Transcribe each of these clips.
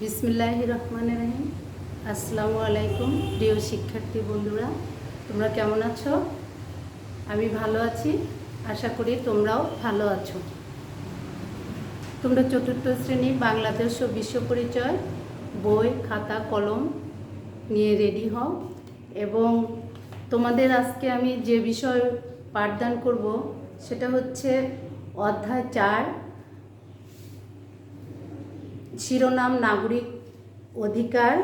বিসমিল্লাহির রহমানির রহিম। আসসালামু আলাইকুম প্রিয় শিক্ষার্থী বন্ধুরা, তোমরা কেমন আছো? আমি ভালো আছি, আশা করি তোমরাও ভালো আছো। তোমরা চতুর্থ শ্রেণী বাংলাদেশ ও বিশ্ব পরিচয় বই, খাতা, কলম নিয়ে রেডি হও এবং তোমাদের আজকে আমি যে বিষয় পাঠদান করব সেটা হচ্ছে অধ্যায় 4, শিরোনাম নাগরিক অধিকার,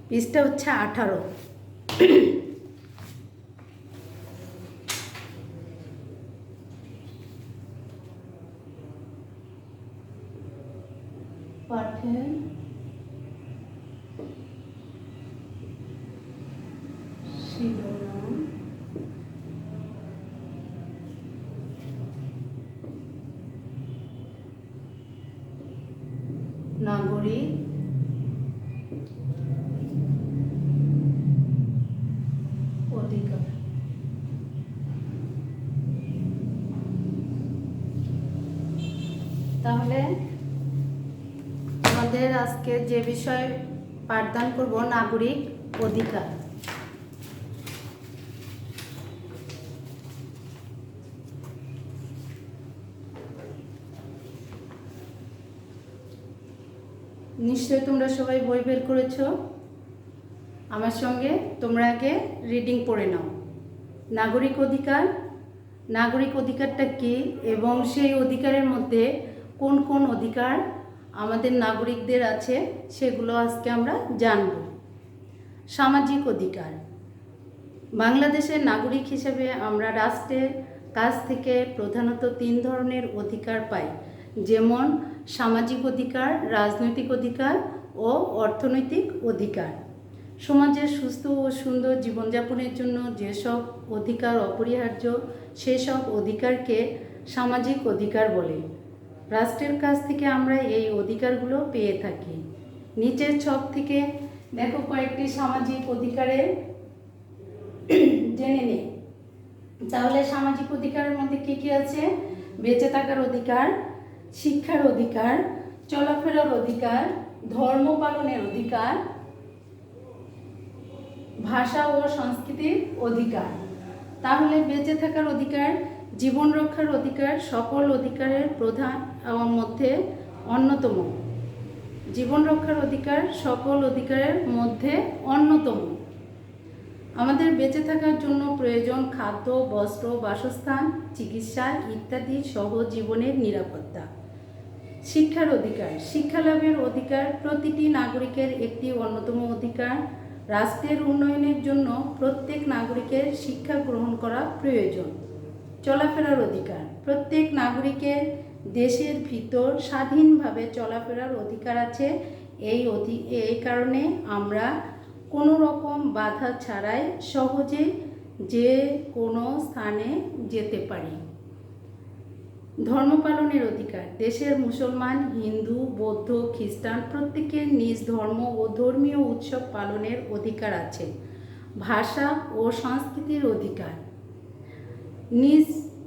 পৃষ্ঠা হচ্ছে 18। পাঠের শিরোনাম নাগরিক অধিকার। তাহলে আমাদের আজকে যে বিষয় পাঠদান করব নাগরিক অধিকার। নিশ্চয়ই তোমরা সবাই বই বের করেছো। আমার সঙ্গে তোমরা আগে রিডিং পড়ে নাও। নাগরিক অধিকার, নাগরিক অধিকারটা কী এবং সেই অধিকারের মধ্যে কোন কোন অধিকার আমাদের নাগরিকদের আছে সেগুলো আজকে আমরা জানব। সামাজিক অধিকার। বাংলাদেশের নাগরিক হিসেবে আমরা রাষ্ট্রের কাছ থেকে প্রধানত 3 ধরনের অধিকার পাই, যেমন সামাজিক অধিকার, রাজনৈতিক অধিকার ও অর্থনৈতিক অধিকার। সমাজের সুস্থ ও সুন্দর জীবনযাপনের জন্য যেসব অধিকার অপরিহার্য সেসব অধিকারকে সামাজিক অধিকার বলে। রাষ্ট্রের কাছ থেকে আমরা এই অধিকারগুলো পেয়ে থাকি। নিচের ছক থেকে দেখো কয়েকটি সামাজিক অধিকারের জেনে নেই। তাহলে সামাজিক অধিকারের মধ্যে কী কী আছে? বেঁচে থাকার অধিকার, শিক্ষার অধিকার, চলাফেরার অধিকার, ধর্ম পালনের অধিকার, ভাষা ও সংস্কৃতির অধিকার। তাহলে বেঁচে থাকার অধিকার, জীবন রক্ষার অধিকার সকল অধিকারের প্রধান মধ্যে অন্যতম। জীবন রক্ষার অধিকার সকল অধিকারের মধ্যে অন্যতম। আমাদের বেঁচে থাকার জন্য প্রয়োজন খাদ্য, বস্ত্র, বাসস্থান, চিকিৎসা ইত্যাদি সহ জীবনের নিরাপত্তা। শিক্ষার অধিকার, শিক্ষা লাভের অধিকার প্রতিটি নাগরিকের একটি অন্যতম অধিকার। রাষ্ট্রের উন্নয়নের জন্য প্রত্যেক নাগরিকের শিক্ষা গ্রহণ করা প্রয়োজন। চলাফেরার অধিকার, প্রত্যেক নাগরিকের দেশের ভিতর স্বাধীনভাবে চলাফেরার অধিকার আছে। এই কারণে আমরা কোনো রকম বাধা ছাড়াই সহজে যে কোনো স্থানে যেতে পারি। ধর্ম পালনের অধিকার, দেশের মুসলমান, হিন্দু, বৌদ্ধ, খ্রিস্টান প্রত্যেকের নিজ ধর্ম ও ধর্মীয় উৎসব পালনের অধিকার আছে। ভাষা ও সংস্কৃতির অধিকার, নিজ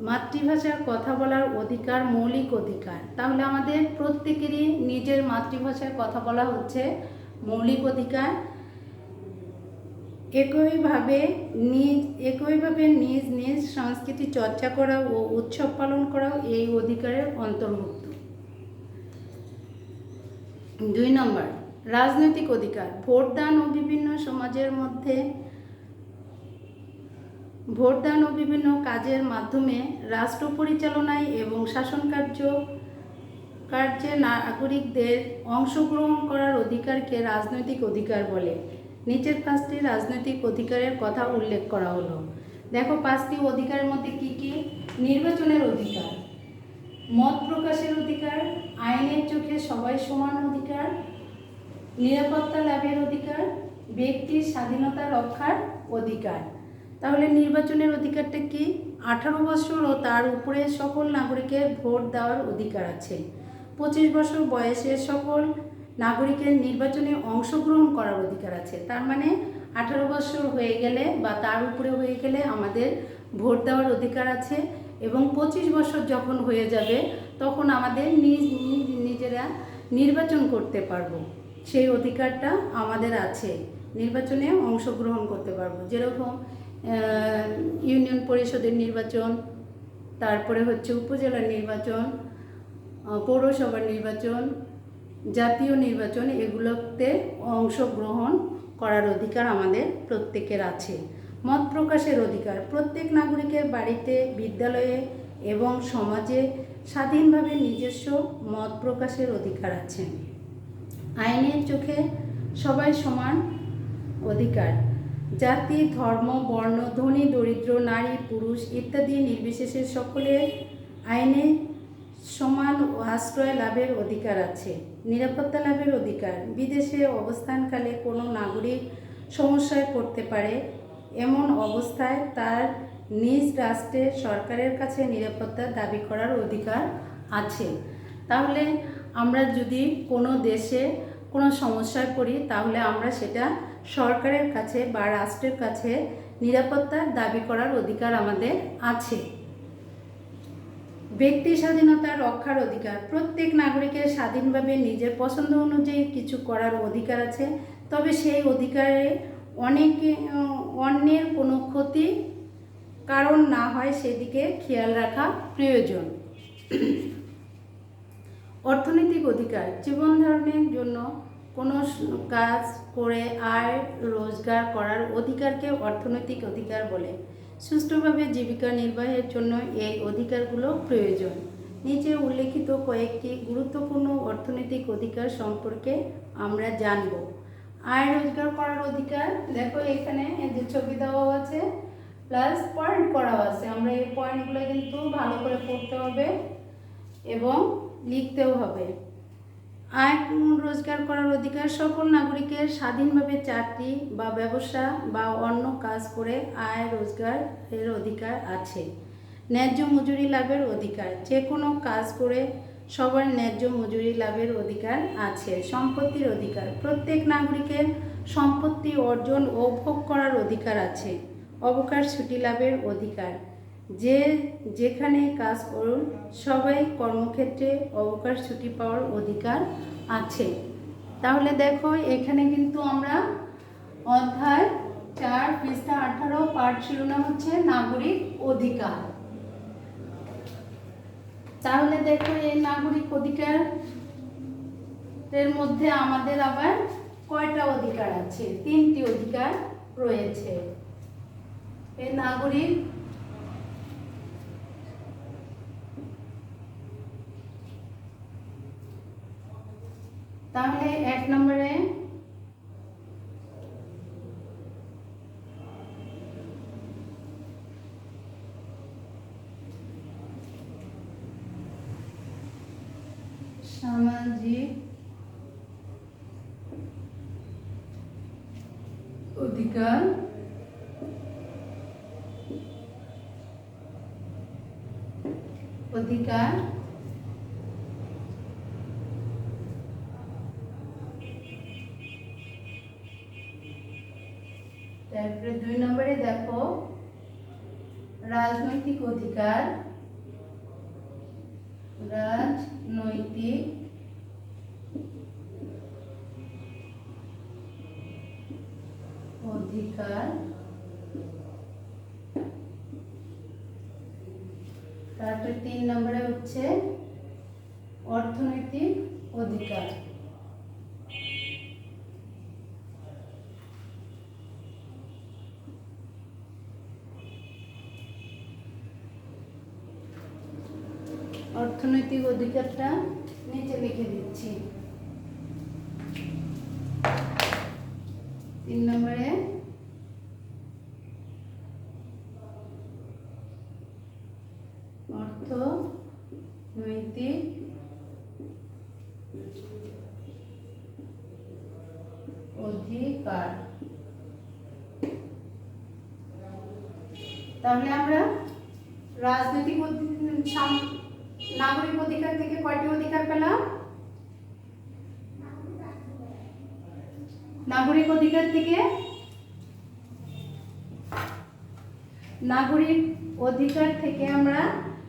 মাতৃভাষার কথা বলার অধিকার মৌলিক অধিকার। তাহলে আমাদের প্রত্যেকেরই নিজের মাতৃভাষায় কথা বলা হচ্ছে মৌলিক অধিকার। একইভাবে নিজ নিজ সংস্কৃতি চর্চা করা ও উৎসব পালন করাও এই অধিকারের অন্তর্ভুক্ত। 2 নম্বর, রাজনৈতিক অধিকার। ভোটদান ও বিভিন্ন কাজের মাধ্যমে রাষ্ট্র পরিচালনায় এবং শাসন কার্যে নাগরিকদের অংশগ্রহণ করার অধিকারকে রাজনৈতিক অধিকার বলে। নিচের 5টি রাজনৈতিক অধিকারের কথা উল্লেখ করা হলো। দেখো 5টি অধিকারের মধ্যে কি কি? নির্বাচনের অধিকার, মত প্রকাশের অধিকার, আইনের চোখে সবাই সমান অধিকার, নিরাপত্তা লাভের অধিকার, ব্যক্তির স্বাধীনতা রক্ষার অধিকার। তাহলে নির্বাচনের অধিকারটা কি? 18 বছর ও তার উপরে সকল নাগরিকের ভোট দেওয়ার অধিকার আছে। 25 বছর বয়সের সকল নাগরিকের নির্বাচনে অংশগ্রহণ করার অধিকার আছে। তার মানে 18 বছর হয়ে গেলে বা তার উপরে হয়ে গেলে আমাদের ভোট দেওয়ার অধিকার আছে এবং 25 বছর যখন হয়ে যাবে তখন আমাদের নিজেরা নির্বাচন করতে পারবো, সেই অধিকারটা আমাদের আছে, নির্বাচনে অংশগ্রহণ করতে পারবো। যেরকম ইউনিয়ন পরিষদের নির্বাচন, তারপরে হচ্ছে উপজেলার নির্বাচন, পৌরসভার নির্বাচন, জাতীয় নির্বাচন, এগুলোতে অংশগ্রহণ করার অধিকার আমাদের প্রত্যেকের আছে। মত প্রকাশের অধিকার, প্রত্যেক নাগরিকের বাড়িতে, বিদ্যালয়ে এবং সমাজে স্বাধীনভাবে নিজস্ব মত প্রকাশের অধিকার আছে। আইনের চোখে সবাই সমান অধিকার। জাতি, ধর্ম, বর্ণ, ধনী, দরিদ্র, নারী, পুরুষ ইত্যাদি নির্বিশেষে সকলের আইনে সমান আশ্রয় লাভের অধিকার আছে। নিরাপত্তা লাভের অধিকার, বিদেশে অবস্থানকালে কোনো নাগরিক সমস্যায় পড়তে পারে, এমন অবস্থায় তার নিজ রাষ্ট্রের সরকারের কাছে নিরাপত্তা দাবি করার অধিকার আছে। তাহলে আমরা যদি কোনো দেশে কোনো সমস্যায় পড়ি, তাহলে আমরা সেটা সরকারের কাছে বা রাষ্ট্রের কাছে নিরাপত্তার দাবি করার অধিকার আমাদের আছে। ব্যক্তি স্বাধীনতা রক্ষার অধিকার, প্রত্যেক নাগরিকের স্বাধীনভাবে নিজের পছন্দ অনুযায়ী কিছু করার অধিকার আছে, তবে সেই অধিকারে অন্যের কোনো ক্ষতি কারণ না হয় সেদিকে খেয়াল রাখা প্রয়োজন। অর্থনৈতিক অধিকার, জীবন ধারণের জন্য কোনো কাজ করে আয় রোজগার করার অধিকারকে অর্থনৈতিক অধিকার বলে। সুষ্ঠুভাবে জীবিকা নির্বাহের জন্য এই অধিকারগুলো প্রয়োজন। নিচে উল্লেখিত কয়েকটি গুরুত্বপূর্ণ অর্থনৈতিক অধিকার সম্পর্কে আমরা জানব। আয় রোজগার করার অধিকার, দেখো এখানে যে ছবি দেওয়া আছে প্লাস পয়েন্ট করা আছে, আমরা এই পয়েন্টগুলো কিন্তু ভালো করে পড়তে হবে এবং লিখতেও হবে। আয় রোজগার করার অধিকার, সকল নাগরিকের স্বাধীনভাবে চাকরি বা ব্যবসা বা অন্য কাজ করে আয় রোজগারের অধিকার আছে। ন্যায্য মজুরি লাভের অধিকার, যে কোনো কাজ করে সবার ন্যায্য মজুরি লাভের অধিকার আছে। সম্পত্তির অধিকার, প্রত্যেক নাগরিকের সম্পত্তি অর্জন ও ভোগ করার অধিকার আছে। অবকাশ ছুটি লাভের অধিকার, যে যেখানে কাজ করুন সবাই কর্মক্ষেত্রে অবকাশ ছুটি পাওয়ার অধিকার আছে। তাহলে দেখো এখানে কিন্তু আমরা অধ্যায় 4 পৃষ্ঠা 18 পাঠ শিরোনাম হচ্ছে নাগরিক অধিকার। তাহলে দেখো এই নাগরিক অধিকার এর মধ্যে আমাদের আবার কয়টা অধিকার আছে? 3টি অধিকার রয়েছে। এই নাগরিক তাহলে 1 নম্বরে সামাজিক অধিকার, তারপরে 2 নম্বরে দেখো রাজনৈতিক অধিকার, তারপরে 3 নম্বরে হচ্ছে অর্থনৈতিক অধিকার। অর্থনৈতিক অধিকারটা নিচে লিখে দিচ্ছি। 3 নম্বরে অর্থনৈতিক অধিকার। তাহলে আমরা রাজনৈতিক নাগরিক অধিকার থেকে কয়টি অধিকার পেলাম? নাগরিক অধিকার থেকে আমরা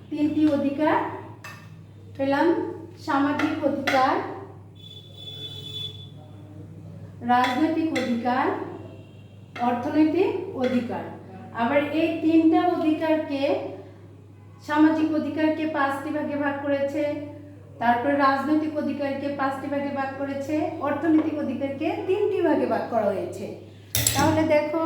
3টি অধিকার পেলাম সামাজিক অধিকার, রাজনৈতিক অধিকার, অর্থনৈতিক অধিকার। আবার এই তিনটা অধিকারকে, সামাজিক অধিকারকে 5টি ভাগে ভাগ করেছে, তারপরে রাজনৈতিক অধিকারকে 5টি ভাগে ভাগ করেছে, অর্থনৈতিক অধিকারকে 3টি ভাগে ভাগ করা হয়েছে। তাহলে দেখো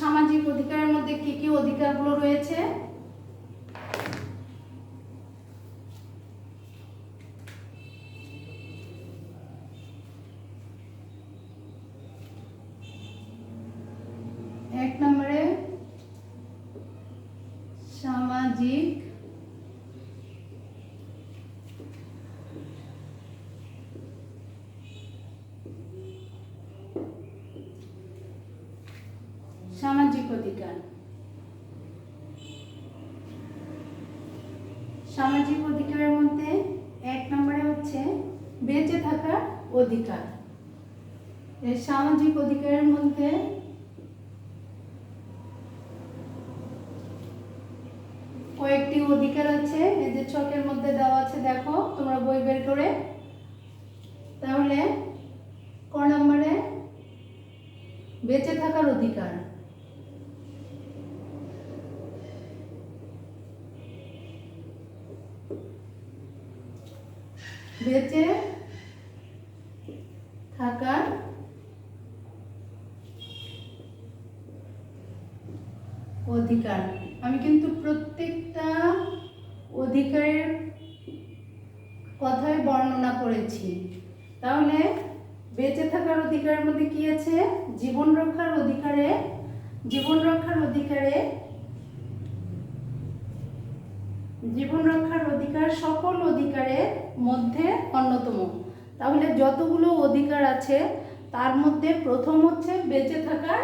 সামাজিক অধিকারের মধ্যে কি কি অধিকারগুলো রয়েছে। এক নম্বরে সামাজিক অধিকার। সামাজিক অধিকারের মধ্যে 1 নম্বরে হচ্ছে বেঁচে থাকার অধিকার। এই সামাজিক অধিকারের মধ্যে কয়েকটি অধিকার আছে, এই যে ছকের মধ্যে দেওয়া আছে, দেখো তোমরা বই বের করে। তাহলে ক নম্বরে বেঁচে থাকার অধিকার। বেঁচে থাকার অধিকার। আমি কিন্তু প্রত্যেকটা অধিকারের কথাই বর্ণনা করেছি। তাহলে বেঁচে থাকার অধিকারের মধ্যে কি আছে? জীবন রক্ষার অধিকারে সকল অধিকারের মধ্যে অন্যতম। তাহলে যতগুলো অধিকার আছে তার মধ্যে প্রথম হচ্ছে বেঁচে থাকার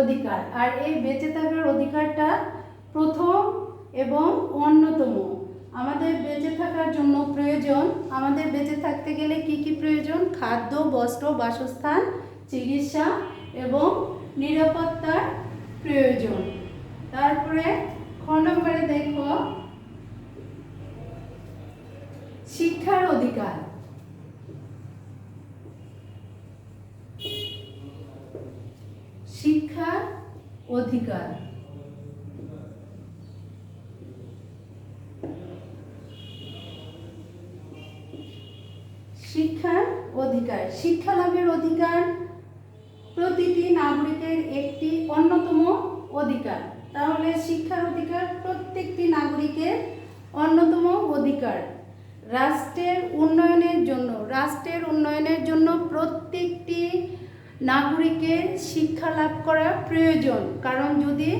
অধিকার। আর এই বেঁচে থাকার অধিকারটা প্রথম এবং অন্যতম। আমাদের বেঁচে থাকার জন্য প্রয়োজন, আমাদের বেঁচে থাকতে গেলে কি কি প্রয়োজন? খাদ্য, বস্ত্র, বাসস্থান, চিকিৎসা এবং নিরাপত্তার প্রয়োজন। তারপরে খ নম্বরে দেখো শিক্ষার অধিকার। শিক্ষার অধিকার। শিক্ষার অধিকার, শিক্ষা লাভের অধিকার প্রতিটি নাগরিকের একটি অন্যতম অধিকার। তাহলে শিক্ষার অধিকার প্রত্যেকটি নাগরিকের অন্যতম অধিকার। রাষ্ট্রের উন্নয়নের জন্য প্রত্যেকটি নাগরিকের শিক্ষা লাভ করা প্রয়োজন। কারণ যদি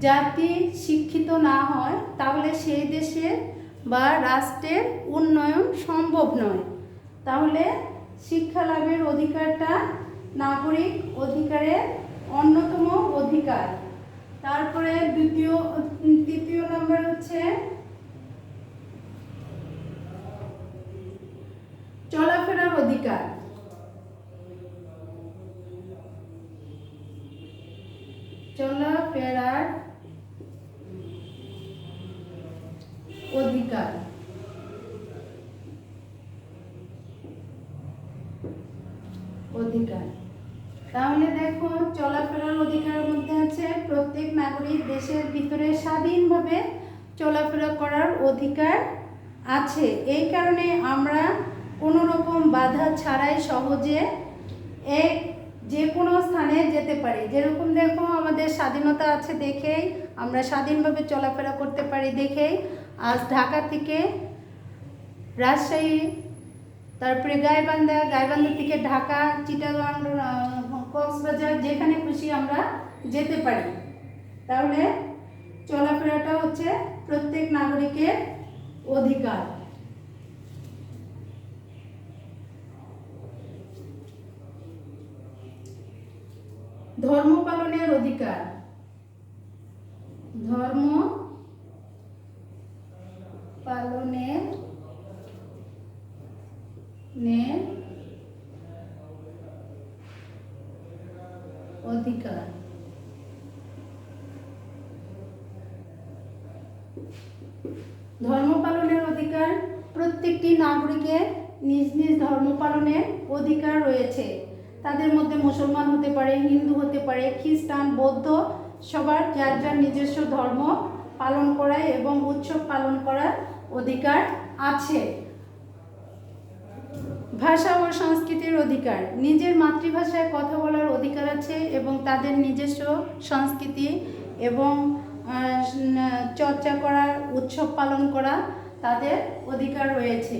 জাতি শিক্ষিত না হয় তাহলে সেই দেশের বা রাষ্ট্রের উন্নয়ন সম্ভব নয়। তাহলে শিক্ষা লাভের অধিকারটা নাগরিক অধিকারের অন্যতম অধিকার। তারপরে তৃতীয় নম্বর হচ্ছে চলাফেরার অধিকার। চলাফেরার অধিকার। তাহলে দেখো চলাফেরার অধিকারের মধ্যে আছে প্রত্যেক নাগরিক দেশের ভিতরে স্বাধীনভাবে চলাফেরা করার অধিকার আছে। এই কারণে আমরা কোনো রকম বাধা ছাড়াই সহজে যে কোনো স্থানে যেতে পারি। যেরকম দেখো আমাদের স্বাধীনতা আছে দেখেই আমরা স্বাধীনভাবে চলাফেরা করতে পারি দেখেই আজ ঢাকা থেকে রাজশাহী, তারপরে গাইবান্ধা থেকে ঢাকা, চিটাগাং, কক্সবাজার, যেখানে খুশি আমরা যেতে পারি। তাহলে চলাফেরাটা হচ্ছে প্রত্যেক নাগরিকের অধিকার। ধর্ম পালনের অধিকার। ধর্ম পালনের ধর্ম পালনের অধিকার। প্রত্যেকটি নাগরিকের নিজ নিজ ধর্ম পালনের অধিকার রয়েছে। তাদের মধ্যে মুসলমান হতে পারে, হিন্দু হতে পারে, খ্রিস্টান, বৌদ্ধ, সবার যার যার নিজস্ব ধর্ম পালন করা এবং উৎসব পালন করার অধিকার আছে। ভাষা ও সংস্কৃতির অধিকার। নিজের মাতৃভাষায় কথা বলার অধিকার আছে এবং তাদের নিজস্ব সংস্কৃতি এবং চর্চা করা, উৎসব পালন করা তাদের অধিকার রয়েছে।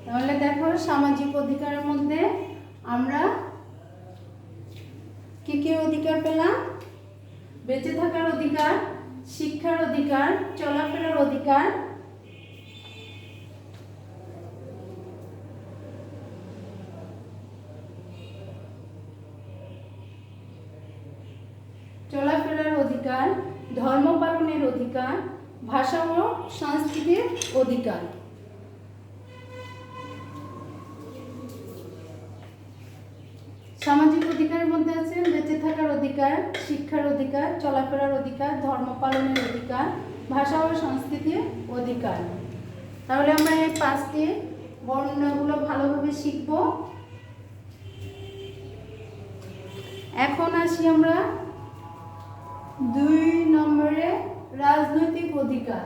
তাহলে দেখো সামাজিক অধিকারের মধ্যে আমরা কি কি অধিকার পেলাম? বেঁচে থাকার অধিকার, শিক্ষার অধিকার, চলাফেরার অধিকার, ধর্ম পালনের অধিকার, ভাষা ও সংস্কৃতির অধিকার। সামাজিক অধিকারের মধ্যে আছে বেঁচে থাকার অধিকার, শিক্ষার অধিকার, চলাফেরার অধিকার, ধর্ম পালনের অধিকার, ভাষা ও সংস্কৃতির অধিকার। তাহলে আমরা এই 5টি বর্ণনাগুলো ভালোভাবে শিখব। এখন আসি আমরা 2 নম্বরে, রাজনৈতিক অধিকার।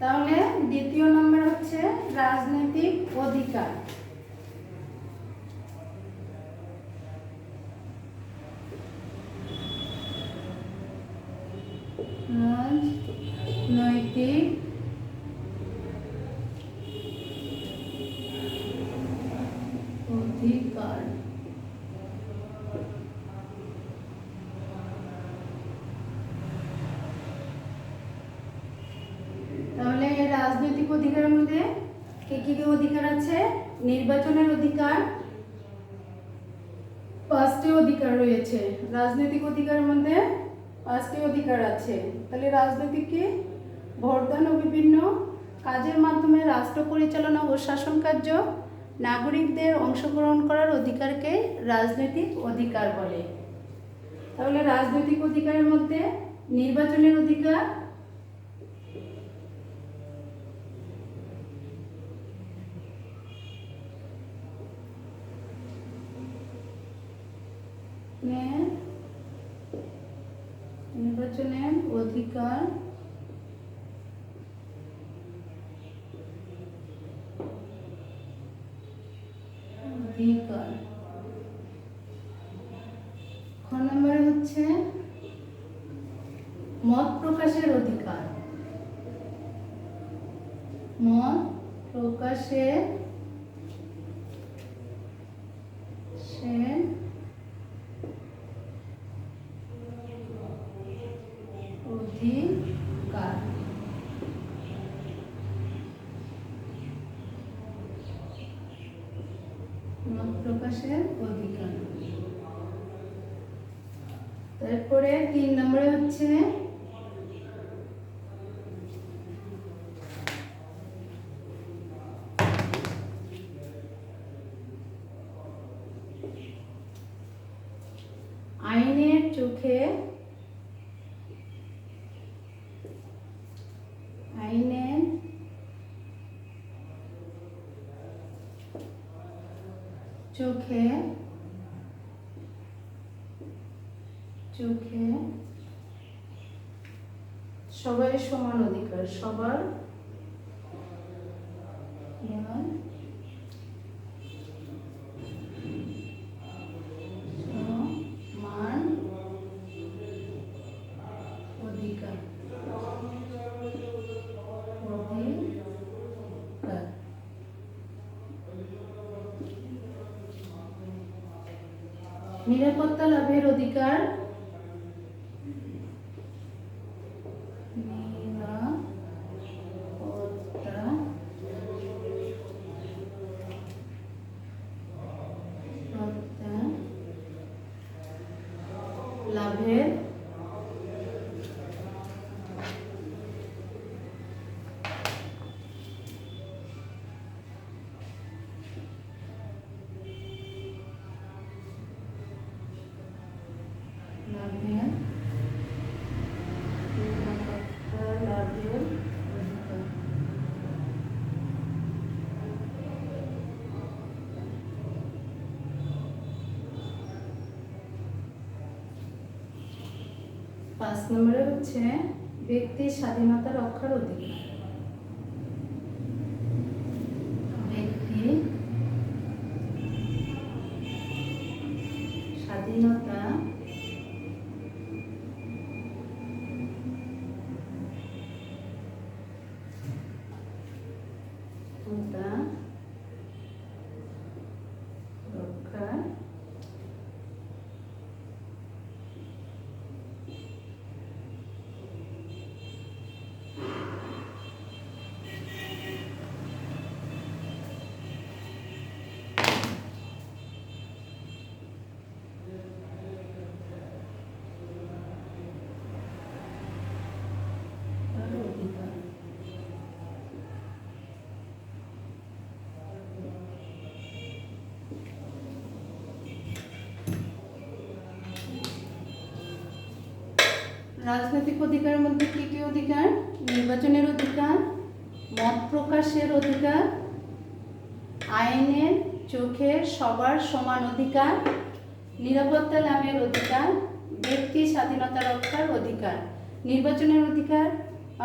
তাহলে দ্বিতীয় নম্বর হচ্ছে রাজনৈতিক অধিকার। রাজনৈতিক অধিকার। তাহলে রাজনৈতিক অধিকারের মধ্যে কি কি অধিকার আছে? নির্বাচনের অধিকার, 5টি অধিকার রয়েছে। রাজনৈতিক অধিকারের মধ্যে 5টি অধিকার আছে। তাহলে রাজনৈতিক কি? ভোটদান ও বিভিন্ন কাজের মাধ্যমে রাষ্ট্র পরিচালনা ও শাসন কার্য নাগরিকদের অংশগ্রহণ করার অধিকারকে রাজনৈতিক অধিকার বলে। তাহলে রাজনৈতিক অধিকারের মধ্যে নির্বাচনের অধিকার, নির্বাচনের অধিকার, খ নম্বরে হচ্ছে মত প্রকাশের অধিকার। মত প্রকাশের অধিকার। মত প্রকাশের অধিকার। তারপরে 3 নম্বরে হচ্ছে আইনের চোখে সবাই সমান অধিকার, সবার সমান অধিকার। নিরাপত্তা লাভের অধিকার, লাভের পাঁচ নম্বরে হচ্ছে ব্যক্তির স্বাধীনতা রক্ষার অধিকার। ব্যক্তি স্বাধীনতা রক্ষার রাজনৈতিক অধিকারের মধ্যে কি কি অধিকার? নির্বাচনের অধিকার, মত প্রকাশের অধিকার, আইনের চোখে সবার সমান অধিকার, নিরাপত্তা লাভের অধিকার, ব্যক্তি স্বাধীনতা রক্ষার অধিকার। নির্বাচনের অধিকার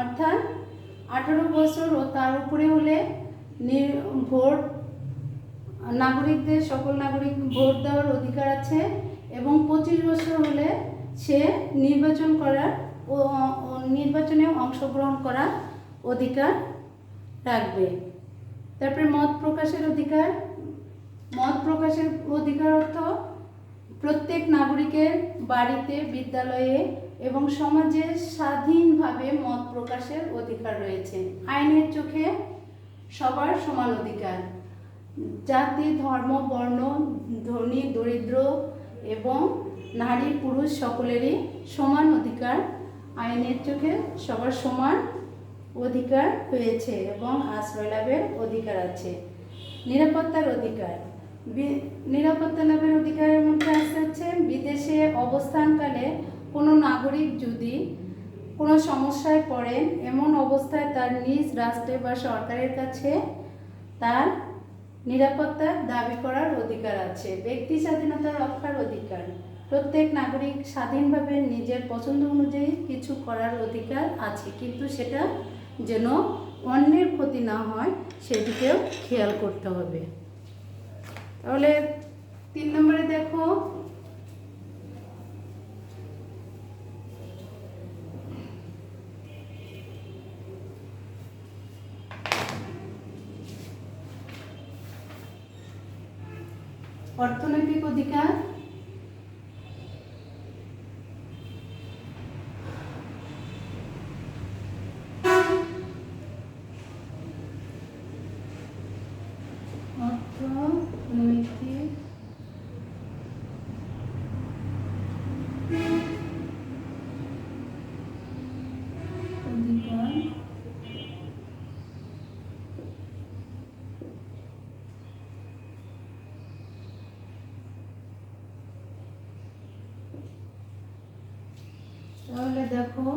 অর্থাৎ 18 বছর ও তার উপরে হলে ভোট, নাগরিকদের সকল নাগরিক ভোট দেওয়ার অধিকার আছে এবং 25 বছর হলে সে নির্বাচন করার ও নির্বাচনে অংশগ্রহণ করার অধিকার রাখবে। তারপরে মত প্রকাশের অধিকার। মত প্রকাশের অধিকার অর্থ প্রত্যেক নাগরিকের বাড়িতে, বিদ্যালয়ে এবং সমাজে স্বাধীনভাবে মত প্রকাশের অধিকার রয়েছে। আইনের চোখে সবার সমান অধিকার। জাতি, ধর্ম, বর্ণ, ধনী, দরিদ্র এবং নারী, পুরুষ সকলেরই সমান অধিকার। আইনের চোখে সবার সমান অধিকার রয়েছে এবং আশ্রয় লাভের অধিকার আছে। নিরাপত্তার অধিকার। নিরাপত্তা লাভের অধিকারের মধ্যে হচ্ছে বিদেশে অবস্থানকালে কোনো নাগরিক যদি কোনো সমস্যায় পড়েন, এমন অবস্থায় তার নিজ রাষ্ট্রে বা সরকারের কাছে তার নিরাপত্তা দাবি করার অধিকার আছে। ব্যক্তি স্বাধীনতা রক্ষার অধিকার। প্রত্যেক নাগরিক স্বাধীনভাবে নিজের পছন্দ অনুযায়ী কিছু করার অধিকার আছে, কিন্তু সেটা যেন অন্যের ক্ষতি না হয় সেদিকেও খেয়াল করতে হবে। তাহলে 3 নম্বরে দেখো, অর্থনৈতিক অধিকার। অর্থনৈতিক অধিকার তাহলে দেখো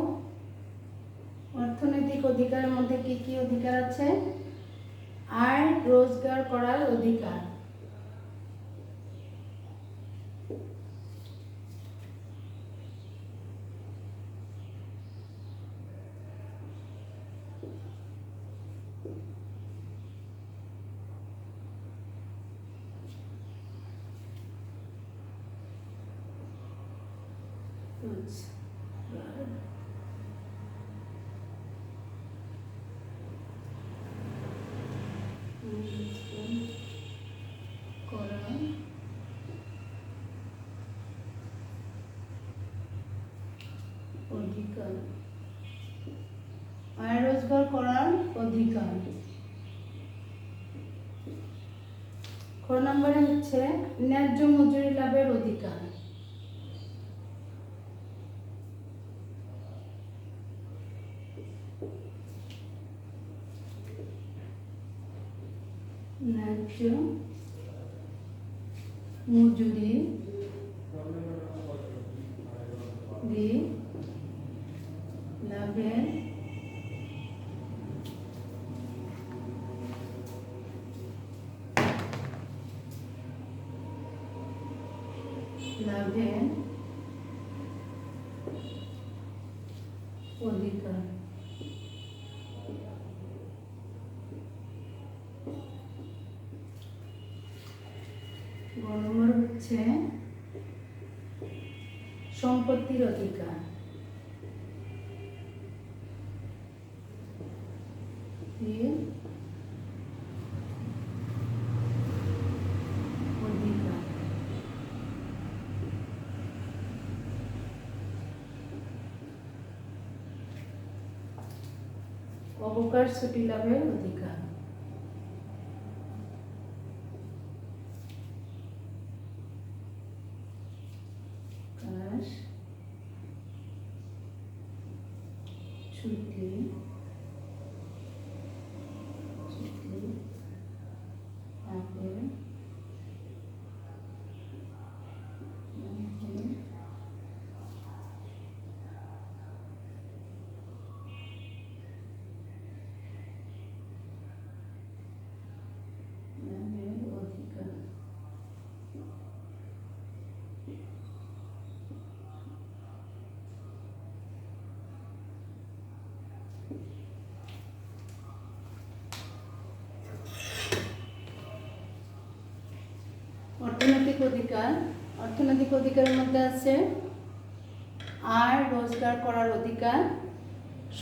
অর্থনৈতিক অধিকারের মধ্যে কি কি অধিকার আছে? আয় রোজগার করার অধিকার, রোজগার করার অধিকার, আয় রোজগার করার অধিকার। খ নম্বরে হচ্ছে ন্যায্য মজুরি লাভের অধিকার। ন্যায্য মজুরি লাভের অধিকার। গ নম্বর হচ্ছে সম্পত্তির অধিকার। অবকাশ ছুটি লাভের অধিকার। ছুটি লাভের অধিকার। অর্থনৈতিক অধিকার। অর্থনৈতিক অধিকারের মধ্যে আছে আয় রোজগার করার অধিকার।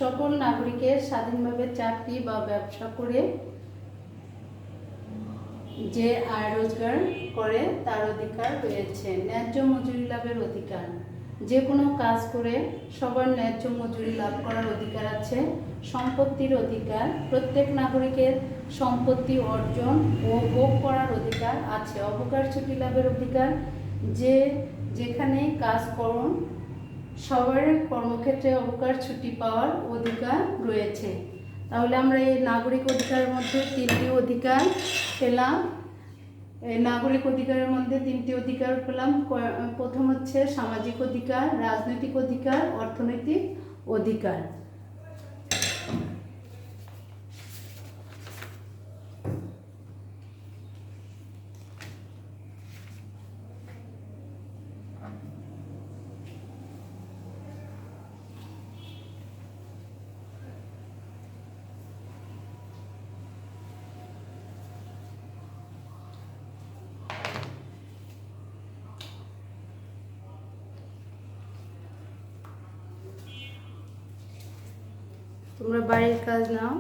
সকল নাগরিকের স্বাধীনভাবে চাকরি বা ব্যবসা করে যে আয় রোজগার করে তার অধিকার রয়েছে। ন্যায্য মজুরি লাভের অধিকার। যে কোনো কাজ করে সবার ন্যায্য মজুরি লাভ করার অধিকার আছে। সম্পত্তির অধিকার। প্রত্যেক নাগরিকের সম্পত্তি অর্জন ও ভোগ করার অধিকার আছে। অবকাশ ছুটি লাভের অধিকার। যে যেখানে কাজ করুন সবার কর্মক্ষেত্রে অবকাশ ছুটি পাওয়ার অধিকার রয়েছে। তাহলে আমরা এই নাগরিক অধিকারের মধ্যে তিনটি অধিকার পেলাম। এই নাগরিক অধিকারের মধ্যে তিনটি অধিকার পেলাম। প্রথম হচ্ছে সামাজিক অধিকার, রাজনৈতিক অধিকার, অর্থনৈতিক অধিকার। তোমরা বাড়ির কাজ নাও।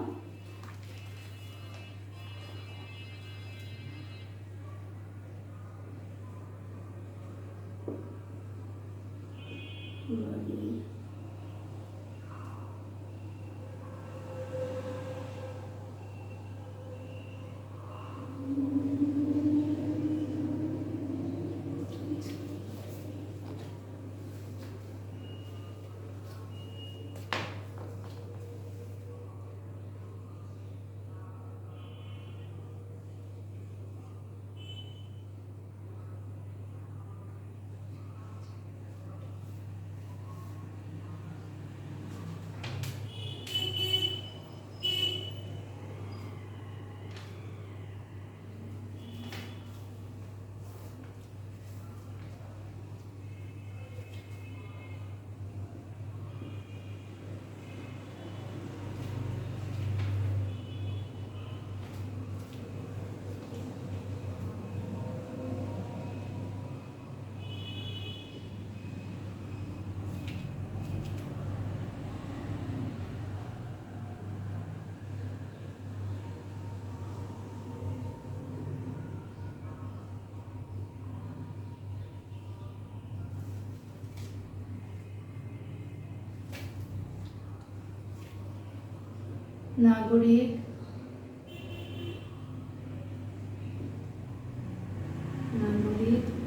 নাগরিক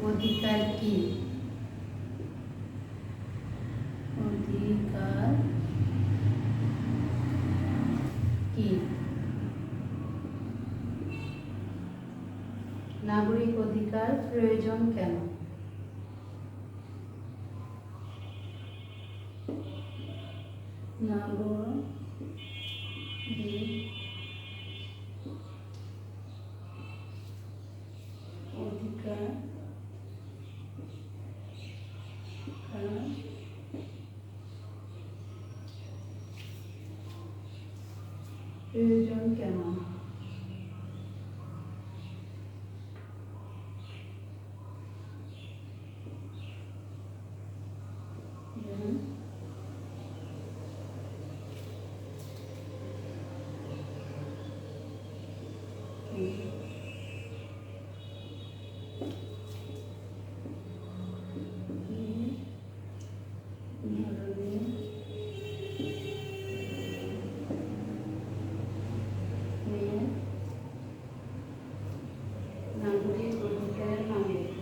অধিকার কি? অধিকার কি? নাগরিক অধিকার প্রয়োজন কেন? নাগরিক অধিকার প্রয়োজন কেন? নাগরিক অধিকারের নাম লেখো।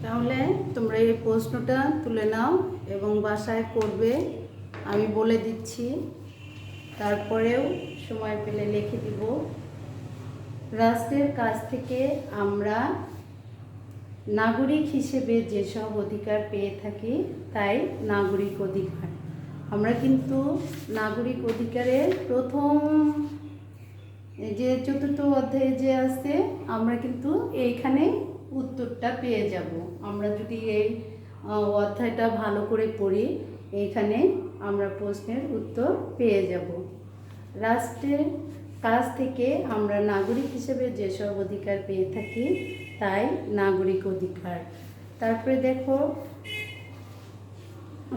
তাহলে তোমরা এই প্রশ্নটা তুলে নাও এবং বাসায় করবে, আমি বলে দিচ্ছি, তারপরেও সময় পেলে লিখে দিব। রাষ্ট্রের কাছ থেকে আমরা নাগরিক হিসেবে যেসব অধিকার পেয়ে থাকি তাই নাগরিক অধিকার। আমরা কিন্তু নাগরিক অধিকারের প্রথম যে 4র্থ অধ্যায়ে যে আছে আমরা কিন্তু এইখানে উত্তরটা পেয়ে যাব। আমরা যদি এই অধ্যায়টা ভালো করে পড়ি এইখানে আমরা প্রশ্নের উত্তর পেয়ে যাব। রাষ্ট্রের কাছ থেকে আমরা নাগরিক হিসেবে যেসব অধিকার পেয়ে থাকি তাই নাগরিক অধিকার। তারপরে দেখো,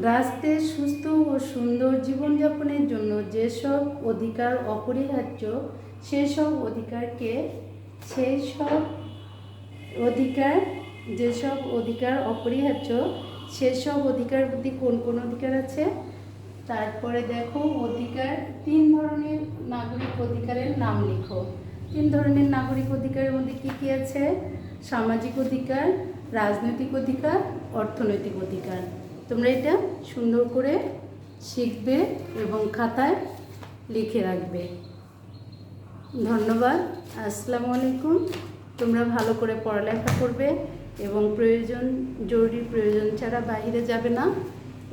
রাষ্ট্রের সুস্থ ও সুন্দর জীবনযাপনের জন্য যেসব অধিকার অপরিহার্য যেসব অধিকার অপরিহার্য সেসব অধিকার প্রতি কোন কোন অধিকার আছে। তারপরে দেখো, অধিকার 3 ধরনের নাগরিক অধিকারের নাম লিখো। 3 ধরনের নাগরিক অধিকারের মধ্যে কি কি আছে? সামাজিক অধিকার, রাজনৈতিক অধিকার, অর্থনৈতিক অধিকার। তোমরা এটা সুন্দর করে শিখবে এবং খাতায় লিখে রাখবে। ধন্যবাদ। আসসালামু আলাইকুম। তোমরা ভালো করে পড়ালেখা করবে এবং জরুরি প্রয়োজন ছাড়া বাইরে যাবে না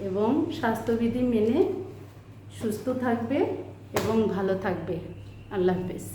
এবং স্বাস্থ্যবিধি মেনে সুস্থ থাকবে এবং ভালো থাকবে। আল্লাহ হাফেজ।